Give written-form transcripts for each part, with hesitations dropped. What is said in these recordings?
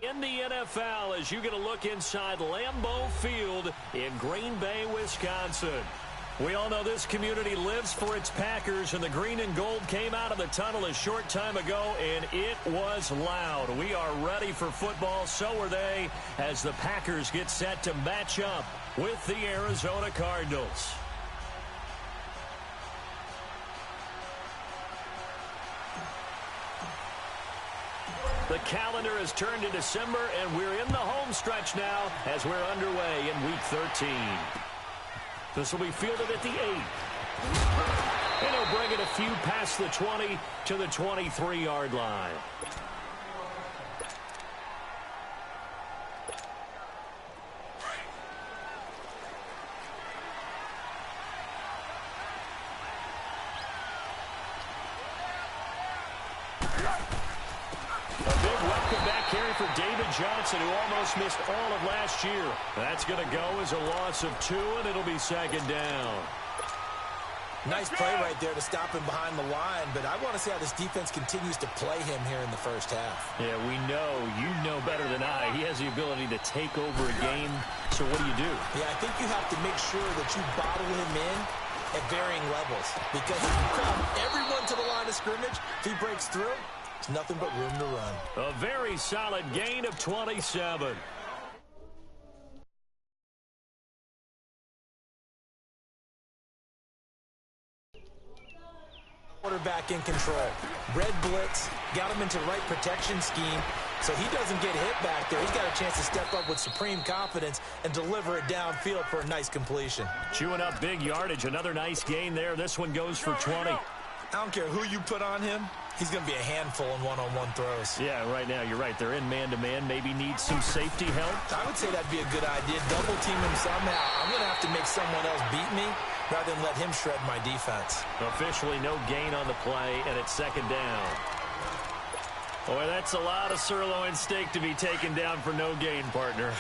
In the NFL, as you get a look inside Lambeau Field in Green Bay, Wisconsin. We all know this community lives for its Packers, and the green and gold came out of the tunnel a short time ago, and it was loud. We are ready for football, so are they, as the Packers get set to match up with the Arizona Cardinals. The calendar has turned to December, and we're in the home stretch now as we're underway in Week 13. This will be fielded at the 8. And he'll bring it a few past the 20 to the 23-yard line. For David Johnson, who almost missed all of last year. That's going to go as a loss of 2, and it'll be second down. Nice play right there to stop him behind the line, but I want to see how this defense continues to play him here in the first half. Yeah, we know. You know better than I. He has the ability to take over a game, so what do you do? Yeah, I think you have to make sure that you bottle him in at varying levels, because if you crowd everyone to the line of scrimmage, if he breaks through, it's nothing but room to run. A very solid gain of 27. Quarterback in control. Red blitz, got him into the right protection scheme, so he doesn't get hit back there. He's got a chance to step up with supreme confidence and deliver it downfield for a nice completion. Chewing up big yardage. Another nice gain there. This one goes for 20. I don't care who you put on him. He's going to be a handful in one-on-one throws. Yeah, right now, you're right. They're in man-to-man. Maybe need some safety help. I would say that'd be a good idea. Double team him somehow. I'm going to have to make someone else beat me rather than let him shred my defense. Officially no gain on the play, and it's second down. Boy, that's a lot of sirloin steak to be taken down for no gain, partner.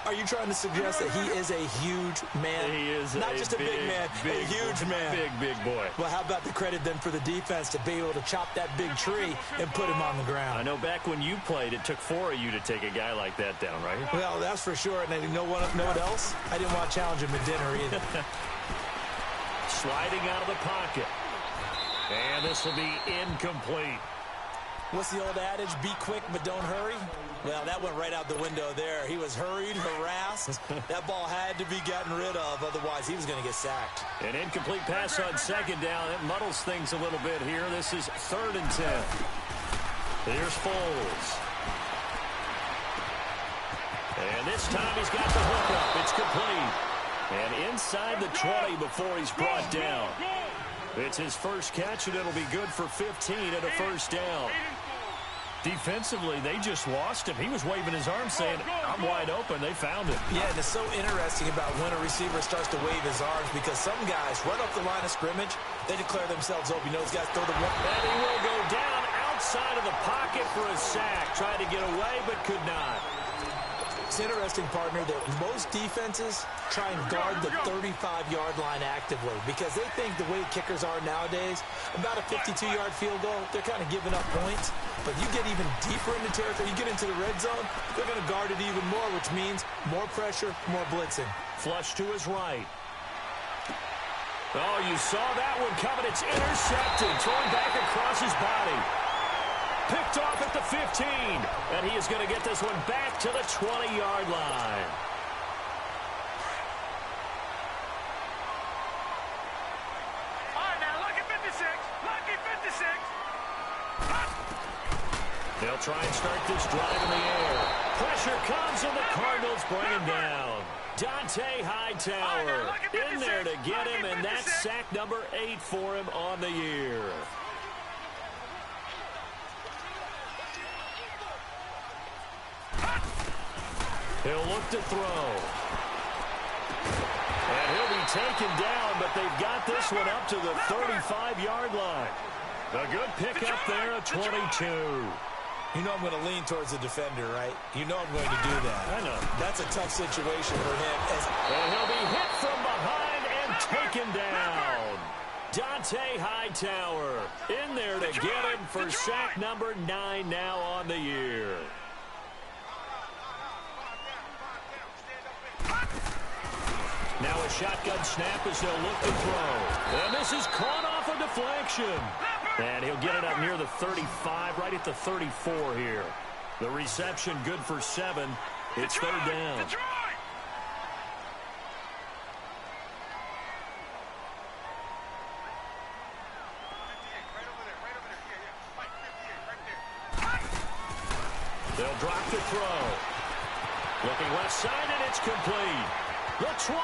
Are you trying to suggest that he is a huge man? He is not just a big man, a huge man. Big boy. Well, how about the credit then for the defense to be able to chop that big tree and put him on the ground? I know back when you played, it took 4 of you to take a guy like that down, right? Well, that's for sure. And you know what else? I didn't want to challenge him at dinner either. Sliding out of the pocket. And this will be incomplete. What's the old adage? Be quick, but don't hurry. Well, that went right out the window there. He was hurried, harassed. That ball had to be gotten rid of. Otherwise, he was going to get sacked. An incomplete pass on second down. It muddles things a little bit here. This is 3rd and 10. Here's Foles. And this time he's got the hook up. It's complete. And inside the 20 before he's brought down. It's his first catch, and it'll be good for 15 and a first down. Defensively, they just lost him. He was waving his arms saying, I'm wide open. They found him. Yeah, and it's so interesting about when a receiver starts to wave his arms, because some guys right up the line of scrimmage, they declare themselves open. You know, those guys throw the one. And he will go down outside of the pocket for a sack. Tried to get away, but could not. It's interesting, partner, that most defenses try and guard the 35-yard line actively because they think the way kickers are nowadays, about a 52-yard field goal, they're kind of giving up points. But you get even deeper into territory, you get into the red zone, they're going to guard it even more, which means more pressure, more blitzing. Flush to his right. Oh, you saw that one coming. It's intercepted, thrown back across his body. Picked off at the 15, and he is going to get this one back to the 20-yard line. All right, now, lucky 56. Lucky 56. They'll try and start this drive in the air. Pressure comes, and the Cardinals bring him down. Dante Hightower in there to get him, and that's sack number 8 for him on the year. He'll look to throw. And he'll be taken down, but they've got this one up to the 35-yard line. A good pickup there at 22. You know I'm going to lean towards the defender, right? You know I'm going to do that. I know. That's a tough situation for him. And he'll be hit from behind and taken down. Dante Hightower in there to get him for sack number 9 now on the year. shotgun snap as they'll look to throw. And this is caught off a deflection. And he'll get it up near the 35, right at the 34 here. The reception good for 7. It's third down. They'll drop the throw. Looking left side, and it's complete. The 20.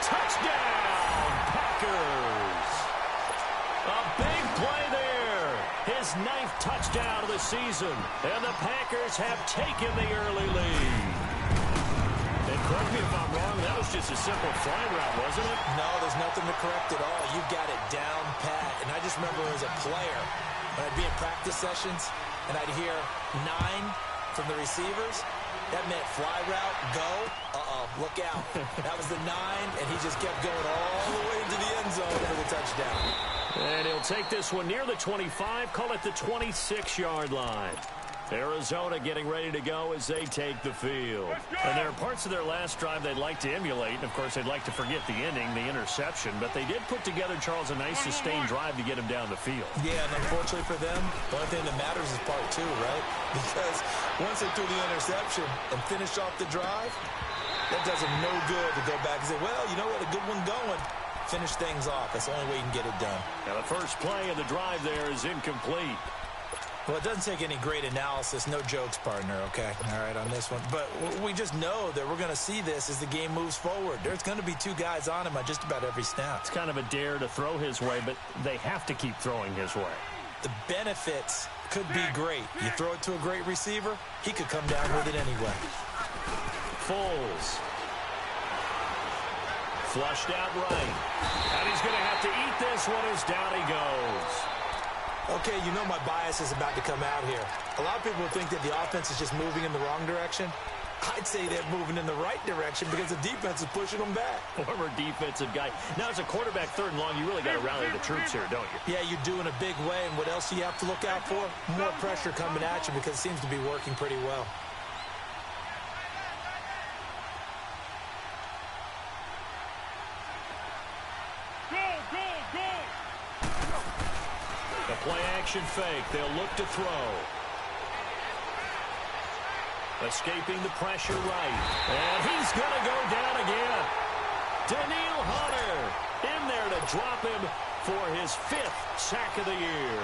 Touchdown, Packers. A big play there. His 9th touchdown of the season. And the Packers have taken the early lead. And correct me if I'm wrong, that was just a simple fly route, wasn't it? No, there's nothing to correct at all. You got it down pat. And I just remember as a player, when I'd be in practice sessions, and I'd hear 9 from the receivers. That meant fly route, go. Look out. That was the 9, and he just kept going all the way into the end zone for the touchdown. And he'll take this one near the 25, call it the 26-yard line. Arizona getting ready to go as they take the field. And there are parts of their last drive they'd like to emulate. And, of course, they'd like to forget the inning, the interception. But they did put together, Charles, a nice sustained drive to get him down the field. Yeah, and unfortunately for them, the only thing that matters is part 2, right? Because once they threw the interception and finished off the drive, that does them no good to go back and say, well, you know what, a good one going. Finish things off. That's the only way you can get it done. Now, the first play of the drive there is incomplete. Well, it doesn't take any great analysis. No jokes, partner, okay? All right, on this one. But we just know that we're going to see this as the game moves forward. There's going to be 2 guys on him on just about every snap. It's kind of a dare to throw his way, but they have to keep throwing his way. The benefits could be great. You throw it to a great receiver, he could come down with it anyway. Foles. Flushed out right. And he's going to have to eat this one as down he goes. Okay, you know my bias is about to come out here. A lot of people think that the offense is just moving in the wrong direction. I'd say they're moving in the right direction because the defense is pushing them back. Former defensive guy. Now, as a quarterback, 3rd and long, you really got to rally the troops here, don't you? Yeah, you're doing a big way, and what else do you have to look out for? More pressure coming at you because it seems to be working pretty well. Play-action fake. They'll look to throw. Escaping the pressure right. And he's going to go down again. Daniil Hunter in there to drop him for his 5th sack of the year.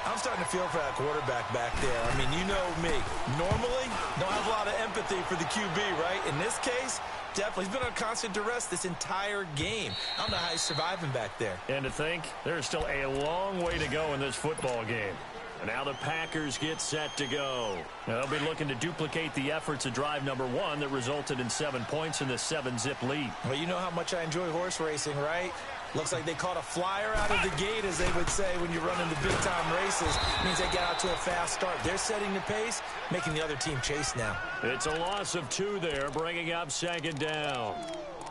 I'm starting to feel for that quarterback back there. I mean, you know me. Normally, don't have a lot of empathy for the QB, right? In this case, definitely. He's been on constant duress this entire game. I don't know how he's surviving back there. And to think, there's still a long way to go in this football game. And now the Packers get set to go. Now they'll be looking to duplicate the efforts of drive number 1 that resulted in 7 points in the 7-zip lead. Well, you know how much I enjoy horse racing, right? Looks like they caught a flyer out of the gate, as they would say when you're running the big-time races. It means they got out to a fast start. They're setting the pace, making the other team chase now. It's a loss of 2 there, bringing up 2nd down.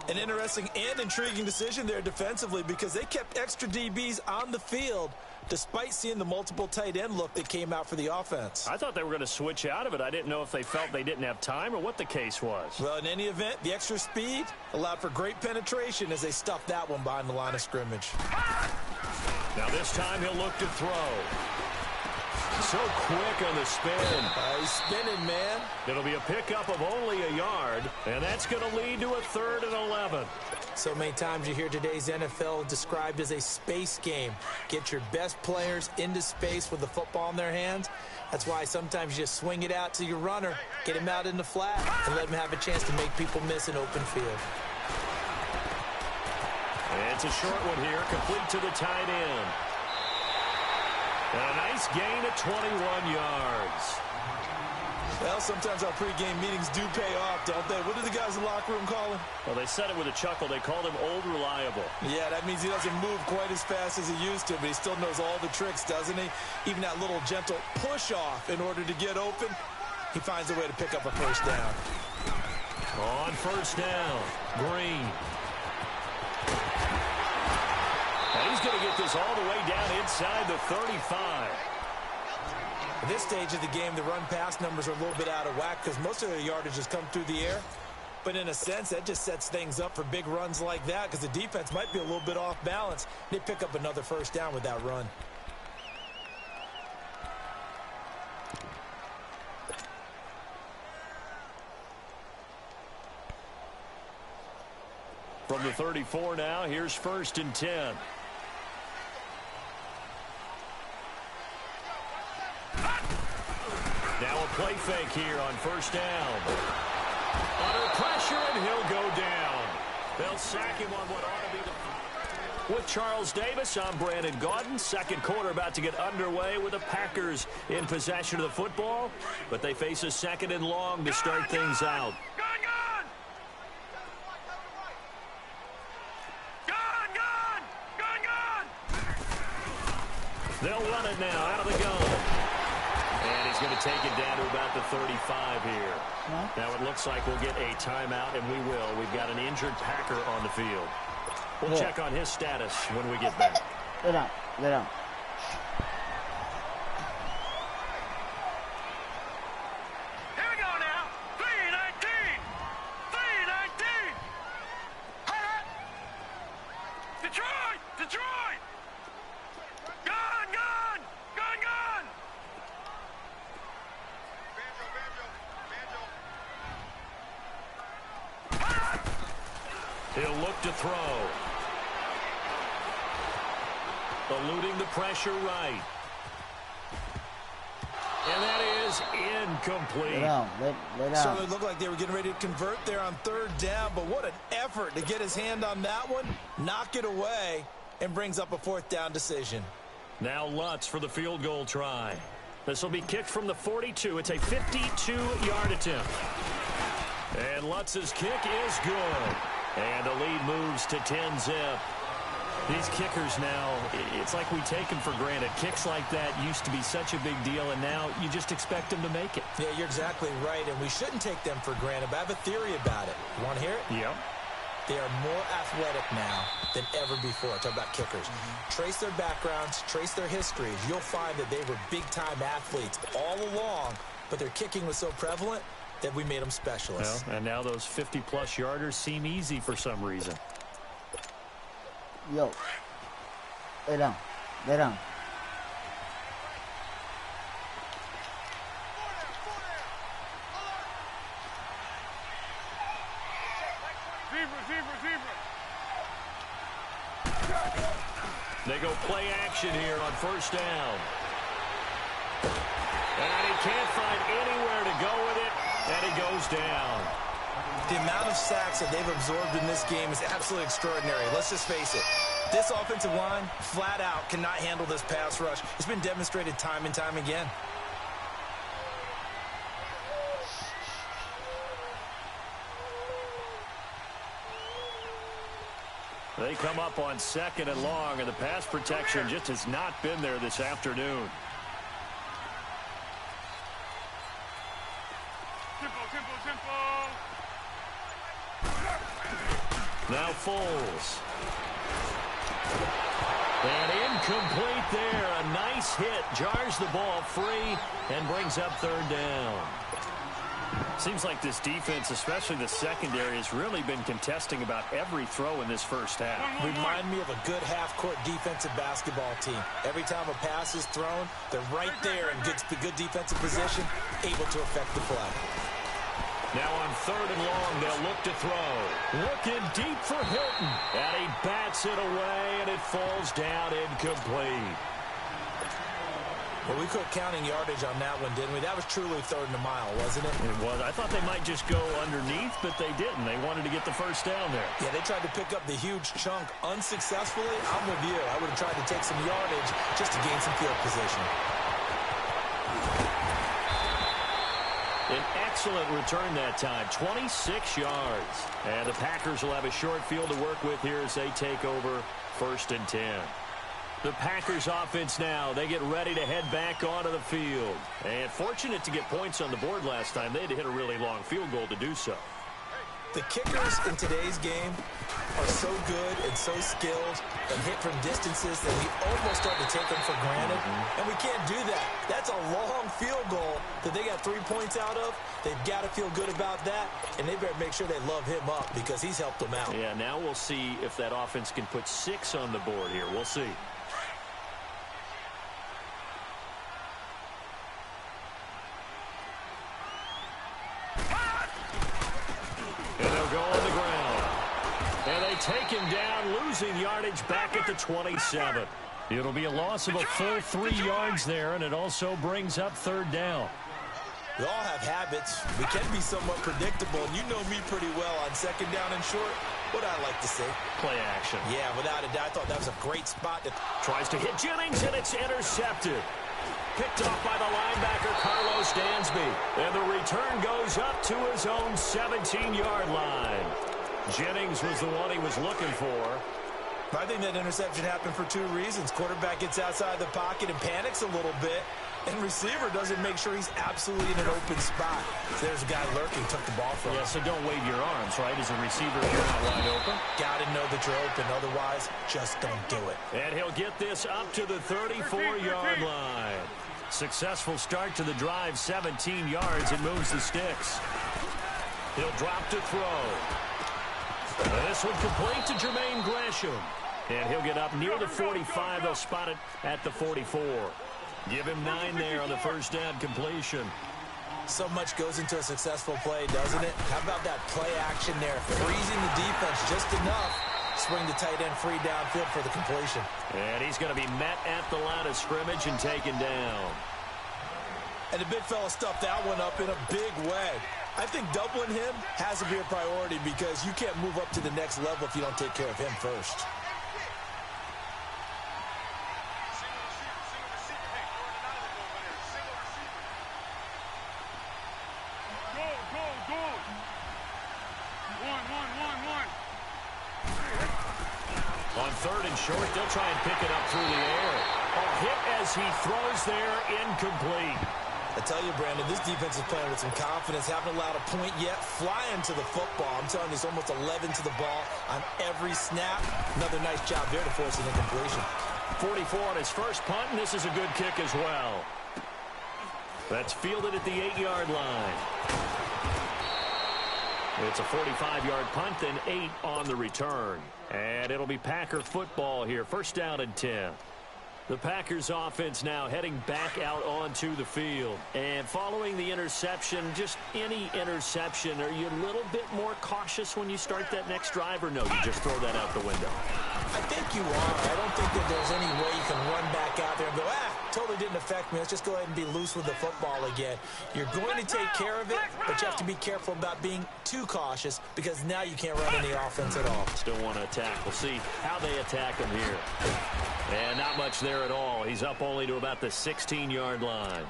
An interesting and intriguing decision there defensively because they kept extra DBs on the field despite seeing the multiple tight end look that came out for the offense. I thought they were going to switch out of it. I didn't know if they felt they didn't have time or what the case was. Well, in any event, the extra speed allowed for great penetration as they stuffed that one behind the line of scrimmage. Now this time he'll look to throw. So quick on the spin. He's spinning, man. It'll be a pickup of only a yard, and that's going to lead to a 3rd and 11. So many times you hear today's NFL described as a space game. Get your best players into space with the football in their hands. That's why sometimes you just swing it out to your runner, get him out in the flat, and let him have a chance to make people miss an open field. And it's a short one here, complete to the tight end. And a nice gain of 21 yards. Well, sometimes our pregame meetings do pay off, don't they? What do the guys in the locker room call him? Well, they said it with a chuckle. They called him Old Reliable. Yeah, that means he doesn't move quite as fast as he used to, but he still knows all the tricks, doesn't he? Even that little gentle push-off in order to get open, he finds a way to pick up a 1st down. On 1st down, Green. And he's going to get this all the way down inside the 35. At this stage of the game, the run-pass numbers are a little bit out of whack because most of their yardage has come through the air. But in a sense, that just sets things up for big runs like that because the defense might be a little bit off balance. They pick up another first down with that run. From the 34 now, here's 1st and 10. Now a play fake here on 1st down. Under pressure, and he'll go down. They'll sack him on what ought to be the... With Charles Davis, I'm Brandon Gaudin. Second quarter about to get underway with the Packers in possession of the football. But they face a 2nd and long to start things out. They'll run it now out of the gun. And he's going to take it down to about the 35 here. Now it looks like we'll get a timeout, and we will. We've got an injured Packer on the field. We'll check on his status when we get back. Lay down. Lay down. Here we go now. 3-19. 3-19. Detroit! Detroit! Gun! Gun! Gun! Gun! He'll look to throw. Eluding the pressure right. And that is incomplete. Lay down. Lay down. So it looked like they were getting ready to convert there on 3rd down, but what an effort to get his hand on that one, knock it away, and brings up a 4th down decision. Now Lutz for the field goal try. This will be kicked from the 42. It's a 52-yard attempt. And Lutz's kick is good. And the lead moves to 10-zip. These kickers now, it's like we take them for granted. Kicks like that used to be such a big deal, and now you just expect them to make it. Yeah, you're exactly right, and we shouldn't take them for granted, but I have a theory about it. You want to hear it? Yep. They are more athletic now than ever before. Talk about kickers. Trace their backgrounds, trace their histories. You'll find that they were big-time athletes all along, but their kicking was so prevalent that we made them specialists. Well, and now those 50-plus yarders seem easy for some reason. Yo. Lay down. Lay down. They go play action here on 1st down. And he can't find anywhere to go with it, and he goes down. The amount of sacks that they've absorbed in this game is absolutely extraordinary. Let's just face it. This offensive line, flat out, cannot handle this pass rush. It's been demonstrated time and time again. They come up on 2nd and long, and the pass protection just has not been there this afternoon. Tempo. Now Foles. And incomplete there. A nice hit. Jars the ball free and brings up 3rd down. Seems like this defense, especially the secondary, has really been contesting about every throw in this first half. Remind me of a good half-court defensive basketball team. Every time a pass is thrown, they're right there in good defensive position, able to affect the play. Now on 3rd and long, they'll look to throw. Looking deep for Hilton. And he bats it away, and it falls down incomplete. Well, we quit counting yardage on that one, didn't we? That was truly 3rd and a mile, wasn't it? It was. I thought they might just go underneath, but they didn't. They wanted to get the first down there. Yeah, they tried to pick up the huge chunk unsuccessfully. I'm with you. I would have tried to take some yardage just to gain some field position. An excellent return that time, 26 yards. And the Packers will have a short field to work with here as they take over 1st and 10. The Packers offense now, they get ready to head back onto the field. And fortunate to get points on the board last time. They had to hit a really long field goal to do so. The kickers in today's game are so good and so skilled and hit from distances that we almost start to take them for granted. And we can't do that. That's a long field goal that they got 3 points out of. They've got to feel good about that, and they better make sure they love him up because he's helped them out. Yeah, now we'll see if that offense can put 6 on the board here. We'll see. And they'll go on the ground. And they take him down, losing yardage back at the 27. It'll be a loss of a full 3 yards there, and it also brings up 3rd down. We all have habits. We can be somewhat predictable, and you know me pretty well on 2nd down and short. What I like to say. Play action. Yeah, without a doubt, I thought that was a great spot. Tries to hit Jennings, and it's intercepted. Picked off by the linebacker, Carlos Dansby. And the return goes up to his own 17-yard line. Jennings was the one he was looking for. I think that interception happened for 2 reasons. Quarterback gets outside the pocket and panics a little bit. And receiver doesn't make sure he's absolutely in an open spot. So there's a guy lurking, took the ball from him. Yeah, so don't wave your arms, right, as a receiver if you're not wide open. Got to know that you're open. Otherwise, just don't do it. And he'll get this up to the 34-yard line. Successful start to the drive, 17 yards, and moves the sticks. He'll drop to throw. This one complete to Jermaine Gresham. And he'll get up near the 45. They'll spot it at the 44. Give him 9 there on the first down completion. So much goes into a successful play, doesn't it? How about that play action there? Freezing the defense just enough. Swing the tight end free downfield for the completion. And he's going to be met at the line of scrimmage and taken down. And the big fella stuffed that one up in a big way. I think doubling him has to be a priority because you can't move up to the next level if you don't take care of him first. On 3rd and short, they'll try and pick it up through the air. A hit as he throws there, incomplete. I tell you, Brandon, this defense is playing with some confidence. Haven't allowed a point yet. Flying to the football. I'm telling you, it's almost 11 to the ball on every snap. Another nice job there to force an incompletion. 44 on his first punt, and this is a good kick as well. That's fielded at the 8-yard line. It's a 45-yard punt, then 8 on the return. And it'll be Packer football here. First down and 10. The Packers offense now heading back out onto the field. And following the interception, just any interception, are you a little bit more cautious when you start that next drive, or no, you just throw that out the window? I think you are. I don't think that there's any way you can run back out there and go, totally didn't affect me. Let's just go ahead and be loose with the football again. You're going to take care of it, but you have to be careful about being too cautious because now you can't run any offense at all. Still want to attack. We'll see how they attack him here. And not much there at all. He's up only to about the 16-yard line.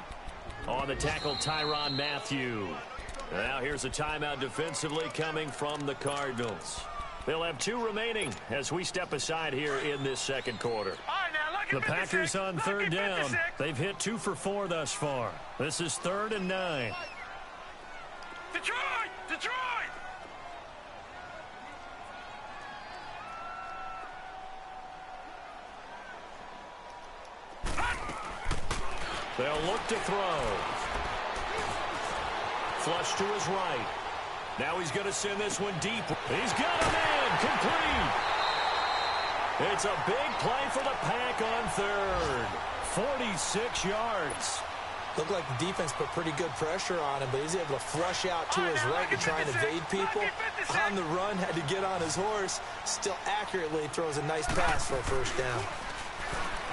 On the tackle, Tyrann Mathieu. Now here's a timeout defensively coming from the Cardinals. They'll have 2 remaining as we step aside here in this second quarter. The Packers on 3rd down. They've hit 2 for 4 thus far. This is 3rd and 9. Detroit! Detroit! They'll look to throw. Flush to his right. Now he's going to send this one deep. He's got a man. Complete. It's a big play for the Pack on 3rd. 46 yards. Looked like the defense put pretty good pressure on him, but he's able to flush out to his right to try and evade people. On the run, had to get on his horse. Still accurately throws a nice pass for a first down.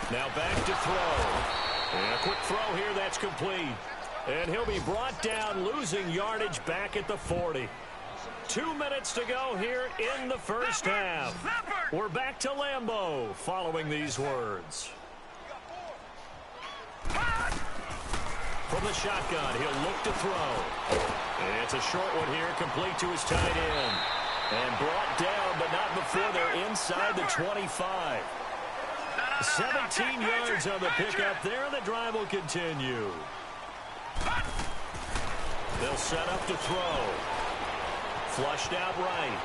Now back to throw. And a quick throw here that's complete. And he'll be brought down, losing yardage back at the 40. 2 minutes to go here in the first half. We're back to Lambeau following these words. From the shotgun, he'll look to throw. It's a short one here, complete to his tight end. And brought down, but not before they're inside the 25. 17 yards on the pickup there, and the drive will continue. They'll set up to throw. Flushed out right.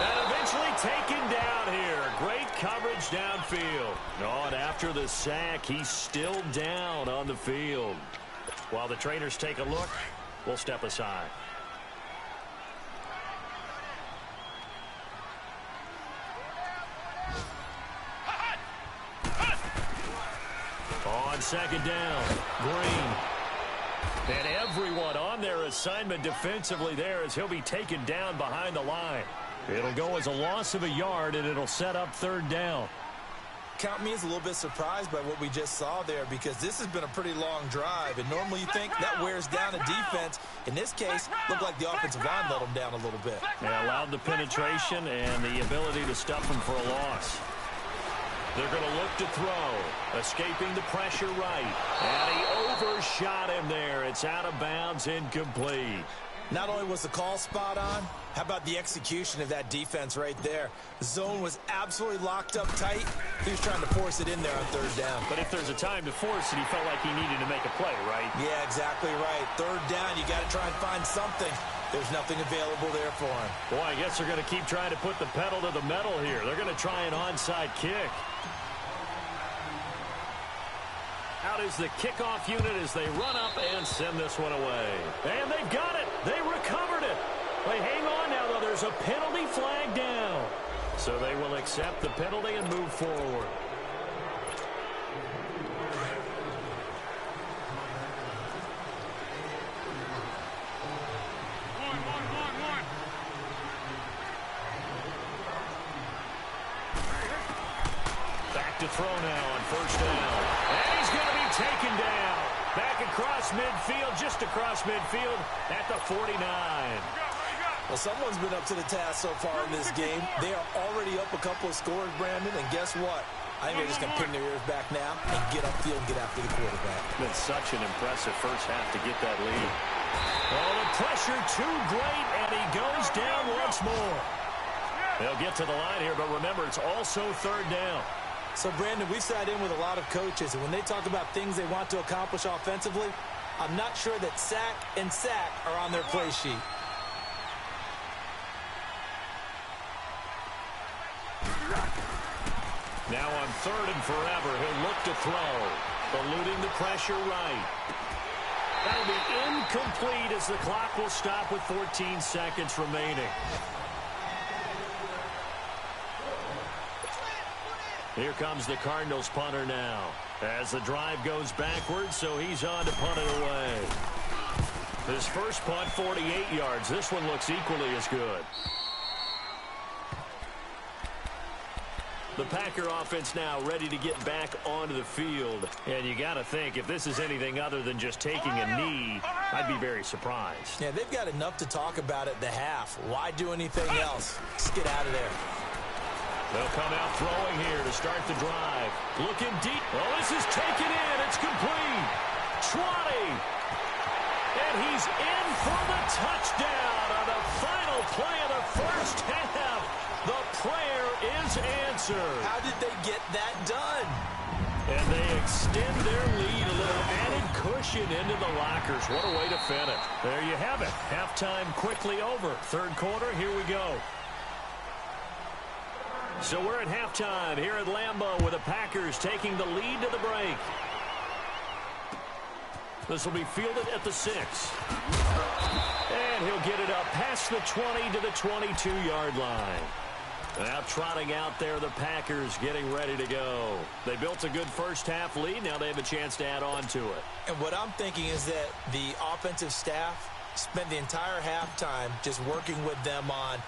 And eventually taken down here. Great coverage downfield. Oh, and after the sack, he's still down on the field. While the trainers take a look, we'll step aside. On second down, Green. And everyone on their assignment defensively there as he'll be taken down behind the line. It'll go as a loss of a yard, and it'll set up third down. Count me as a little bit surprised by what we just saw there, because this has been a pretty long drive, and normally you think that wears down a defense. In this case, looked like the offensive line let them down a little bit. They allowed the penetration and the ability to stuff them for a loss. They're going to look to throw, escaping the pressure right. And he overshot him there. It's out of bounds, incomplete. Not only was the call spot on, how about the execution of that defense right there? The zone was absolutely locked up tight. He was trying to force it in there on third down. But if there's a time to force it, he felt like he needed to make a play, right? Yeah, exactly right. Third down, you got to try and find something. There's nothing available there for him. Boy, I guess they're going to keep trying to put the pedal to the metal here. They're going to try an onside kick. Out is the kickoff unit as they run up and send this one away. And they've got it. They recovered it. They hang on now, though. There's a penalty flag down. So they will accept the penalty and move forward. Back to throw now on first down. And he's going to be taken down. Back across midfield, just across midfield at the 49. Well, someone's been up to the task so far in this game. They are already up a couple of scores, Brandon, and guess what? I think they're just going to pin their ears back now and get upfield and get after the quarterback. Been such an impressive first half to get that lead. Oh, the pressure too great, and he goes down once more. They'll get to the line here, but remember, it's also third down. So, Brandon, we've sat in with a lot of coaches, and when they talk about things they want to accomplish offensively, I'm not sure that sack and sack are on their play sheet. Now on third and forever, he'll look to throw, eluding the pressure right. That'll be incomplete as the clock will stop with 14 seconds remaining. Here comes the Cardinals punter now as the drive goes backwards, so he's on to punt it away. His first punt, 48 yards. This one looks equally as good. The Packer offense now ready to get back onto the field. And you got to think, if this is anything other than just taking a knee, I'd be very surprised. Yeah, they've got enough to talk about at the half. Why do anything else? Just get out of there. They'll come out throwing here to start the drive. Looking deep. Oh, this is taken in. It's complete. 20. And he's in for the touchdown on the final play of the first half. The prayer is answered. How did they get that done? And they extend their lead, a little added cushion into the lockers. What a way to finish. There you have it. Halftime quickly over. Third quarter, here we go. So we're at halftime here at Lambeau with the Packers taking the lead to the break. This will be fielded at the 6. And he'll get it up past the 20 to the 22-yard line. Now trotting out there, the Packers getting ready to go. They built a good first half lead. Now they have a chance to add on to it. And what I'm thinking is that the offensive staff spent the entire halftime just working with them on,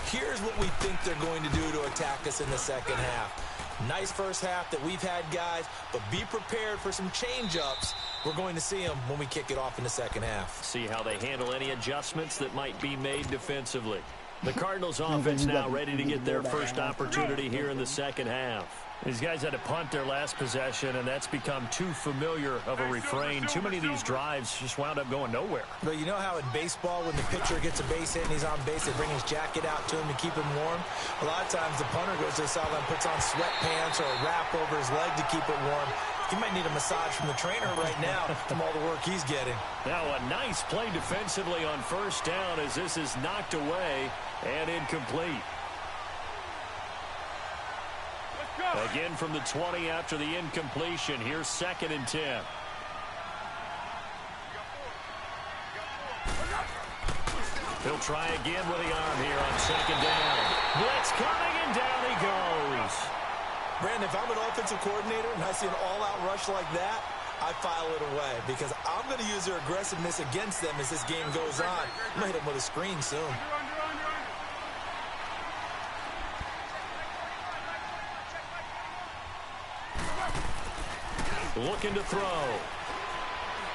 here's what we think they're going to do to attack us in the second half. Nice first half that we've had, guys, but be prepared for some change-ups. We're going to see them when we kick it off in the second half. See how they handle any adjustments that might be made defensively. The Cardinals offense now ready to get their first opportunity here in the second half. These guys had to punt their last possession, and that's become too familiar of a refrain. Too many of these drives just wound up going nowhere. But you know how in baseball, when the pitcher gets a base hit and he's on base, they bring his jacket out to him to keep him warm? A lot of times the punter goes to the sideline, puts on sweatpants or a wrap over his leg to keep it warm. He might need a massage from the trainer right now from all the work he's getting. Now a nice play defensively on first down as this is knocked away and incomplete. Again from the 20 after the incompletion. Here's 2nd and 10. He'll try again with the arm here on 2nd down. Blitz coming, and down he goes. Brandon, if I'm an offensive coordinator and I see an all-out rush like that, I file it away because I'm going to use their aggressiveness against them as this game goes on. I'm going to hit them with a screen soon. Looking to throw.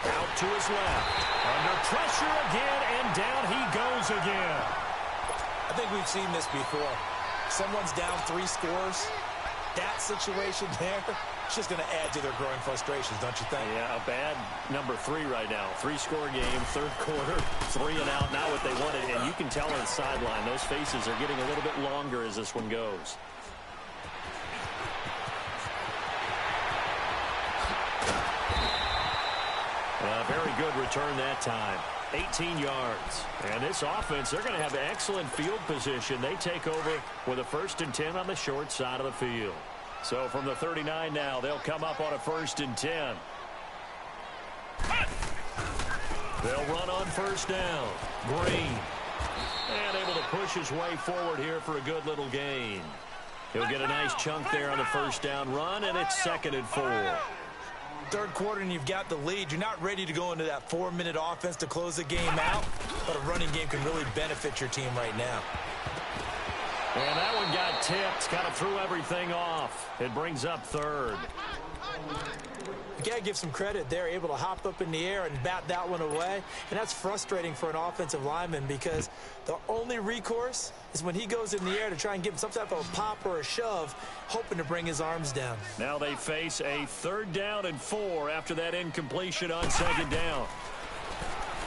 Out to his left. Under pressure again, and down he goes again. I think we've seen this before. Someone's down 3 scores. That situation there, it's just going to add to their growing frustrations, don't you think? Yeah, a bad number 3 right now. 3-score game, 3rd quarter, 3 and out, not what they wanted. And you can tell on the sideline, those faces are getting a little bit longer as this one goes. Very good return that time. 18 yards. And this offense, they're going to have excellent field position. They take over with a 1st and 10 on the short side of the field. So from the 39 now, they'll come up on a 1st and 10. They'll run on 1st down. Green. And able to push his way forward here for a good little gain. He'll get a nice chunk there on the 1st down run, and it's 2nd and 4. 3rd quarter and you've got the lead. You're not ready to go into that 4-minute offense to close the game out, but a running game can really benefit your team right now. And that one got tipped. Kind of threw everything off. It brings up 3rd. You got to give some credit. They're able to hop up in the air and bat that one away. And that's frustrating for an offensive lineman because the only recourse is when he goes in the air to try and give him some type of a pop or a shove, hoping to bring his arms down. Now they face a 3rd down and 4 after that incompletion on 2nd down.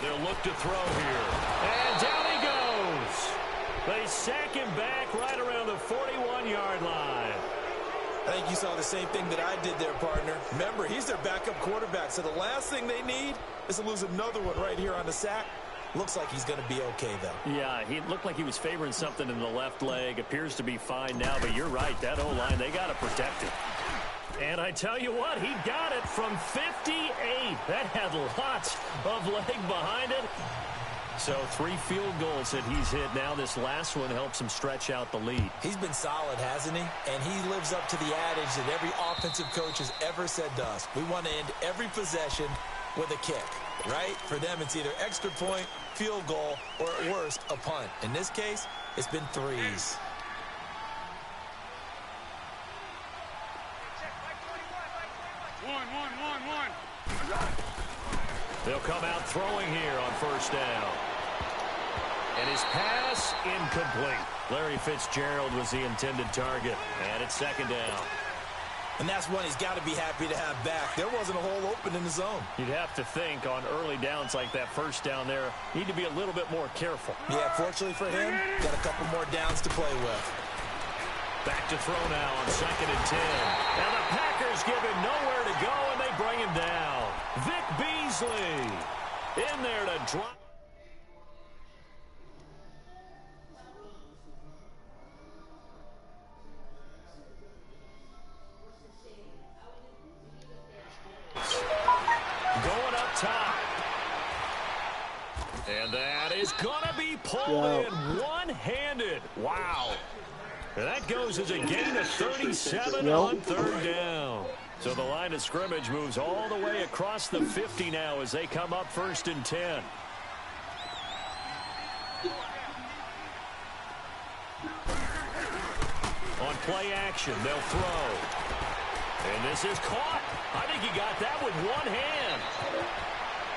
They'll look to throw here. And down he goes. They sack him back right around the 41-yard line. I think you saw the same thing that I did there, partner. Remember, he's their backup quarterback, so the last thing they need is to lose another one right here on the sack. Looks like he's going to be okay, though. Yeah, he looked like he was favoring something in the left leg. Appears to be fine now, but you're right. That O-line, they got to protect it. And I tell you what, he got it from 58. That had lots of leg behind it. So 3 field goals that he's hit now. This last one helps him stretch out the lead. He's been solid, hasn't he? And he lives up to the adage that every offensive coach has ever said to us. We want to end every possession with a kick, right? For them, it's either extra point, field goal, or at worst, a punt. In this case, it's been 3s. They'll come out throwing here on 1st down. And his pass incomplete. Larry Fitzgerald was the intended target. And it's 2nd down. And that's one he's got to be happy to have back. There wasn't a hole open in the zone. You'd have to think on early downs like that 1st down there, need to be a little bit more careful. Yeah, fortunately for him, got a couple more downs to play with. Back to throw now on 2nd and 10. And the Packers give him nowhere to go, and they bring him down. Vic Beasley in there to drop. Going up top. And that is going to be pulled in one-handed. Wow. And that goes as a gain of 37 on 3rd down. So the line of scrimmage moves all the way across the 50 now as they come up 1st and 10. On play action, they'll throw. And this is caught. I think he got that with one hand.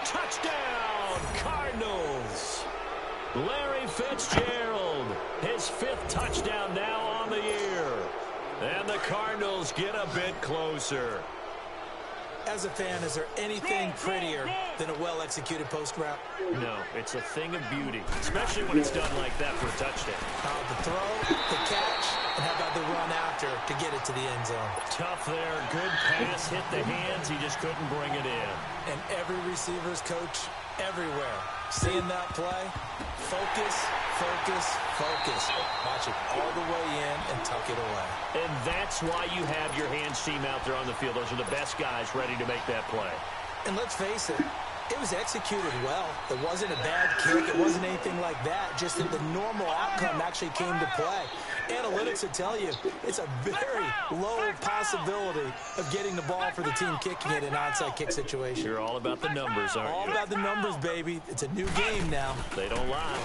Touchdown, Cardinals. Larry Fitzgerald, his 5th touchdown now on the year. And the Cardinals get a bit closer. As a fan, is there anything prettier than a well-executed post route? No, it's a thing of beauty, especially when it's done like that for a touchdown. The throw, the catch, And how about the run after to get it to the end zone? Tough there. Good pass. Hit the hands. He just couldn't bring it in. And every receiver's coach everywhere, seeing that play, focus, focus, focus. Watch it all the way in and tuck it away. And that's why you have your hands team out there on the field. Those are the best guys ready to make that play. And let's face it, it was executed well. It wasn't a bad kick. It wasn't anything like that. Just that the normal outcome actually came to play. Analytics will tell you it's a very low possibility of getting the ball for the team kicking it in an onside kick situation. You're all about the numbers, aren't you? All about the numbers, baby. It's a new game now. They don't lie.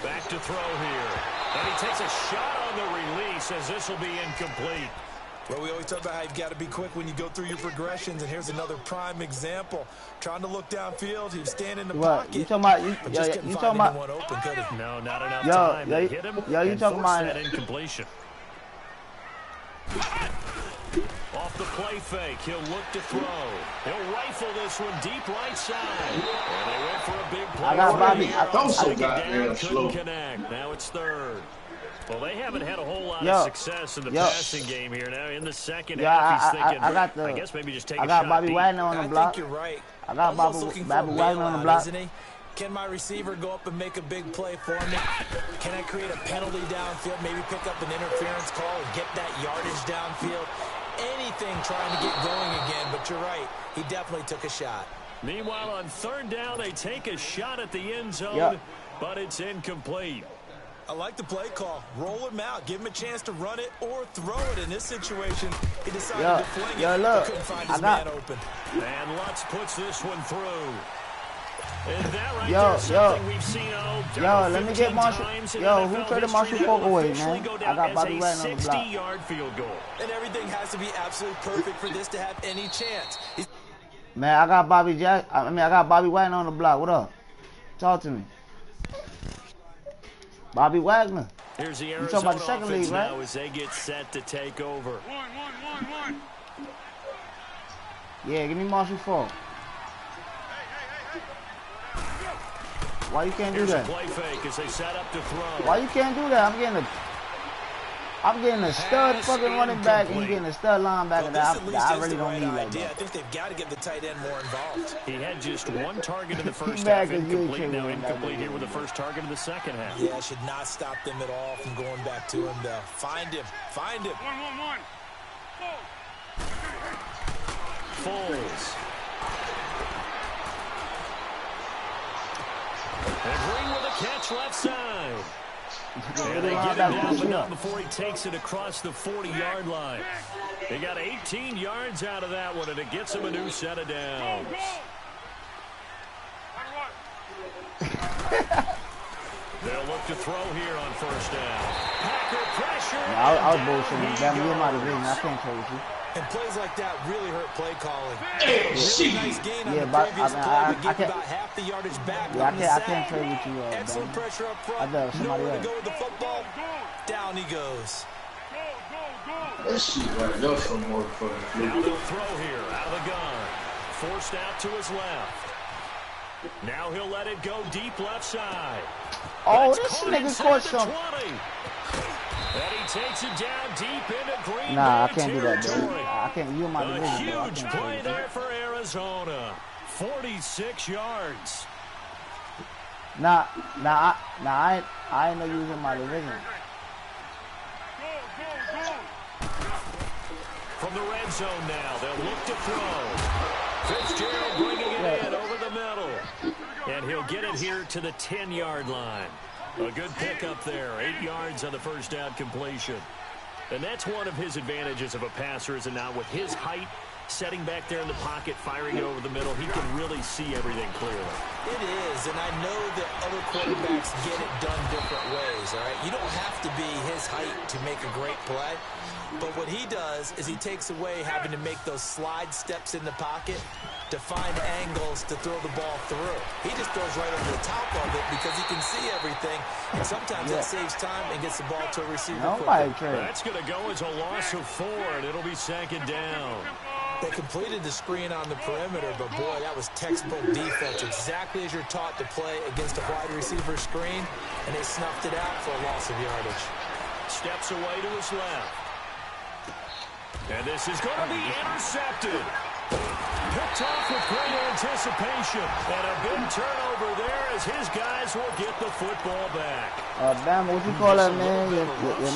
Back to throw here. And he takes a shot on the release as this will be incomplete. Well, we always talk about how you've got to be quick when you go through your progressions, and here's another prime example. Trying to look downfield, he was standing in the pocket. You talking about you talking about open, could he? No, not enough time to hit him. You talking about that incompletion. Off the play fake, he'll look to throw. He'll rifle this one deep right side. And they went for a big play. I got Bobby. Second down, couldn't connect. Now it's third. Well, they haven't had a whole lot of success in the passing game here. Now in the second half, he's thinking, I guess maybe just take a shot. I got Bobby Wagner on the block. I think you're right. I got Bobby Wagner on the block. Isn't he? Can my receiver go up and make a big play for me? Can I create a penalty downfield, maybe pick up an interference call and get that yardage downfield? Anything trying to get going again, but you're right. He definitely took a shot. Meanwhile, on third down, they take a shot at the end zone, but it's incomplete. I like the play call. Roll him out. Give him a chance to run it or throw it. In this situation, he decided to fling it. Look, couldn't find his man open. And Lutz puts this one through. And that right there is something we've seen let me get Marshall. Who traded Marshall Falk away, man? I got Bobby Wagner on the block. 60-yard field goal. And everything has to be absolutely perfect for this to have any chance. Man, I got Bobby Wagner on the block. What up? Talk to me. Bobby Wagner. Here's the you talking about the second league, right? Now as they get set to take over. One. Yeah, give me Marshall Falk. Why you can't do that? Play fake as they set up to throw. Why you can't do that? I'm getting a stud fucking running back, and you getting a stud linebacker that I really don't need like that. I think they've got to get the tight end more involved. He had just one target in the first half, incomplete. Now incomplete here with the first target in the second half. Yeah, should not stop them at all from going back to him, though. Find him. One. Foles. And Green with a catch left side. And they get him down, but not before he takes it across the 40-yard line. They got 18 yards out of that one, and it gets them a new set of downs. They'll look to throw here on first down. Packer pressure. I was bullshitting. Damn, you're my division. I can't trade with you. And plays like that really hurt play calling. Really nice gain on the but previous play, but I give can't. about half the yardage back. I can't trade with you. Excellent pressure up front. Nowhere to go with the football. Down he goes. That shit right there some more fun. Now they'll throw here out of the gun. Forced out to his left. Now he'll let it go deep left side. Oh, this nigga caught some. And he takes it down deep into Green Nah, I Bay can't do that, territory. dude. I can't. You're my division, bro. A huge play there for Arizona. 46 yards. I ain't know you was in my division. From the red zone now, they'll look to throw. Fitzgerald bringing it in over the middle. And he'll get it here to the 10-yard line. A good pickup there. 8 yards on the first down completion. And that's one of his advantages of a passer, is it not? With his height, setting back there in the pocket, firing it over the middle, he can really see everything clearly. It is, and I know that other quarterbacks get it done different ways, all right? You don't have to be his height to make a great play. But what he does is he takes away having to make those slide steps in the pocket to find angles to throw the ball through. He just throws right over the top of it because he can see everything, and sometimes that saves time and gets the ball to a receiver quickly. That's going to go as a loss of 4, and it'll be second down. They completed the screen on the perimeter, but boy, that was textbook defense, exactly as you're taught to play against a wide receiver screen, and they snuffed it out for a loss of yardage. steps away to his left. And this is going to be intercepted. Picked off with great anticipation. And a big turnover there as his guys will get the football back. Bama, what you call that, man? Your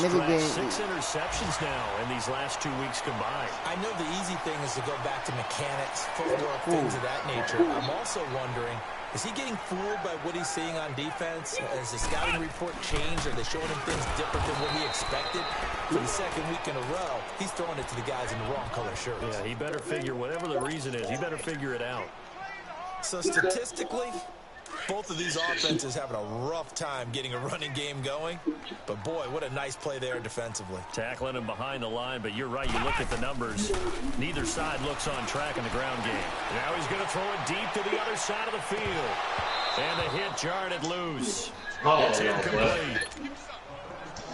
nigga game. 6 interceptions now in these last 2 weeks combined. I know the easy thing is to go back to mechanics, footwork, things of that nature. I'm also wondering, is he getting fooled by what he's seeing on defense? Has the scouting report changed? Are they showing him things different than what he expected? For the second week in a row, he's throwing it to the guys in the wrong color shirts. Yeah, he better figure, whatever the reason is, he better figure it out. So statistically, both of these offenses having a rough time getting a running game going. But boy, what a nice play there defensively. Tackling him behind the line, but you're right, you look at the numbers. Neither side looks on track in the ground game. Now he's going to throw it deep to the other side of the field. And the hit jarred it loose. It's incomplete.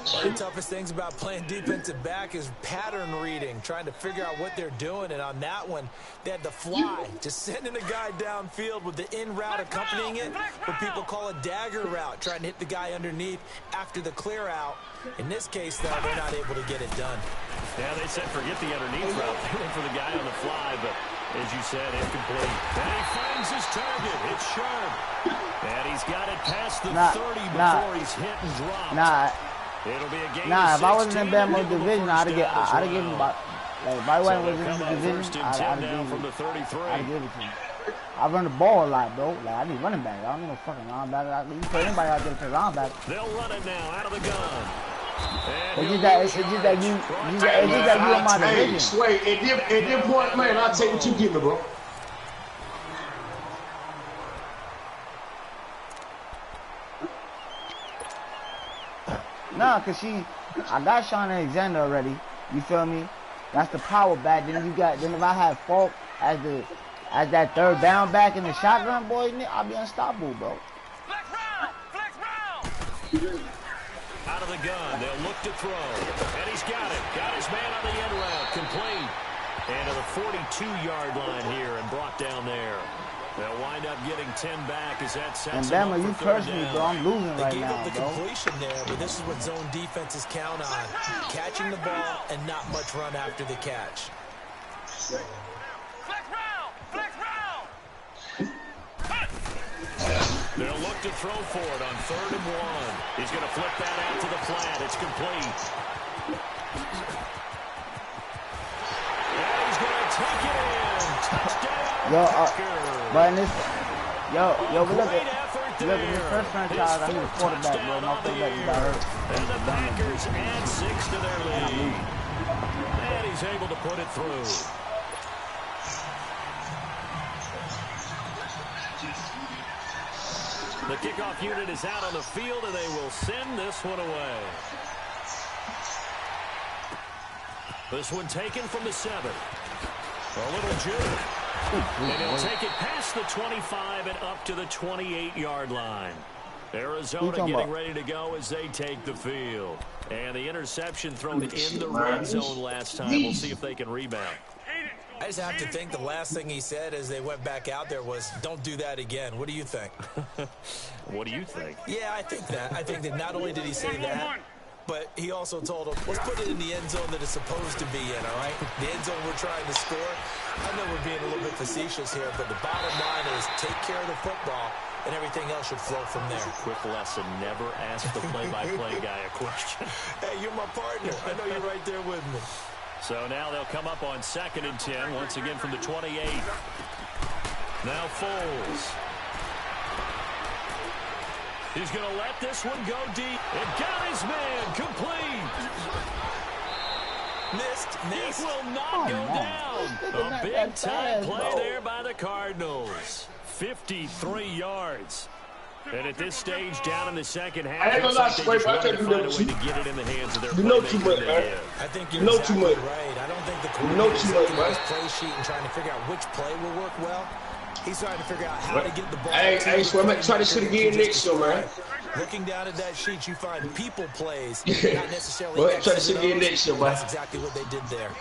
One of the toughest things about playing defensive back is pattern reading, trying to figure out what they're doing. And on that one, they had the fly, just sending a guy downfield with the in route accompanying it, what people call a dagger route, trying to hit the guy underneath after the clear out. In this case, though, they're not able to get it done. Yeah, they said forget the underneath route. They went for the guy on the fly, but as you said, incomplete. And he finds his target. It's sharp. And he's got it past the 30 before he's hit and dropped. It'll be a game if I wasn't in Bama division, I'd have given him about, like, if I wasn't in the division, I'd have given him. I'd give it to him. I run the ball a lot, bro. Like, I need running back. I don't need no fucking linebacker. You put anybody out there to play linebacker. They'll run it now out of the gun. It's just that you in my division. Hey, Sway, at this point, man, I'll take what you give me, bro. Nah, cause I got Sean Alexander already. You feel me? That's the power back. Then if I had Falk as that third down back in the shotgun, boy, I'll be unstoppable, bro. Flex round! Out of the gun, they'll look to throw, and he's got it. Got his man on the end route, complete, and to the 42-yard line here, and brought down there. They'll wind up getting 10 back as that sets them up for you cursed me, bro. I'm losing right now, bro. They gave up the completion there, but this is what zone defenses count on. Catching the ball and not much run after the catch. Flex round! They'll look to throw for it on 3rd and 1. He's going to flip that out to the flat. It's complete. And he's going to take it in. Touchdown. But in this, but look at this first franchise, I need a quarterback, bro. My quarterback got hurt. And the Packers add 6 to their lead. And he's able to put it through. The kickoff unit is out on the field, and they will send this one away. This one taken from the 7. A little juke. And he'll take it past the 25 and up to the 28-yard line. Arizona getting ready to go as they take the field. And the interception thrown in the red zone last time. We'll see if they can rebound. I just have to think the last thing he said as they went back out there was, don't do that again. What do you think? What do you think? Yeah, I think that. I think that not only did he say that, but he also told him, let's put it in the end zone that it's supposed to be in, all right? The end zone we're trying to score. I know we're being a little bit facetious here, but the bottom line is take care of the football, and everything else should flow from there. Quick lesson, never ask the play-by-play guy a question. Hey, you're my partner. I know you're right there with me. So now they'll come up on 2nd and 10, once again from the 28. Now Foles. He's going to let this one go deep. And got his man complete. Missed. He will not go down. A big-time play there by the Cardinals. 53 yards. And at this stage, down in the second half, I ain't gonna lie, Sway, but I can't do that to get it in the hands of their You know too much, man. I think you're You know too exactly much. right. I don't think the You know coordinator's too much, looking at man. his play sheet and trying to figure out which play will work well. He's trying to figure out how to get the ball. Hey, Sway, I'm gonna try this shit again next year, man. Looking down at that sheet, you find people plays, Yeah. not necessarily But try X's this and again O's. next year, man. That's exactly what they did there.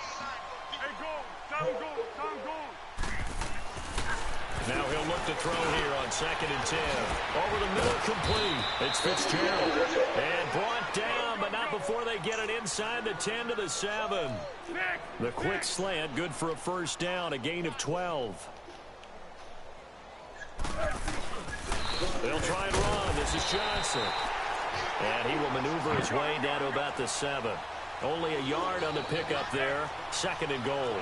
Now he'll look to throw here on 2nd and 10. Over the middle, complete. It's Fitzgerald. And brought down, but not before they get it inside the 10 to the 7. The quick slant, good for a first down, a gain of 12. They'll try and run. This is Johnson. And he will maneuver his way down to about the 7. Only a yard on the pickup there. 2nd and goal.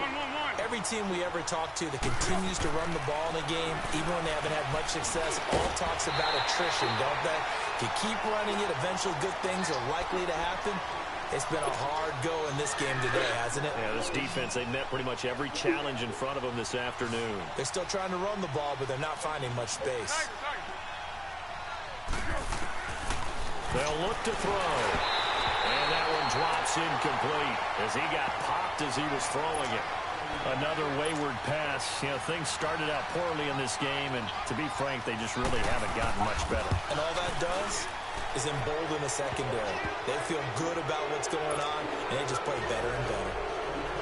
Every team we ever talk to that continues to run the ball in a game, even when they haven't had much success, all talks about attrition, don't they? If you keep running it, eventually good things are likely to happen. It's been a hard go in this game today, hasn't it? Yeah, this defense, they met pretty much every challenge in front of them this afternoon. They're still trying to run the ball, but they're not finding much space. They'll look to throw. And that one drops incomplete as he got popped as he was throwing it. Another wayward pass. You know, things started out poorly in this game, and to be frank, they just really haven't gotten much better. And all that does is embolden the secondary. They feel good about what's going on, and they just play better and better.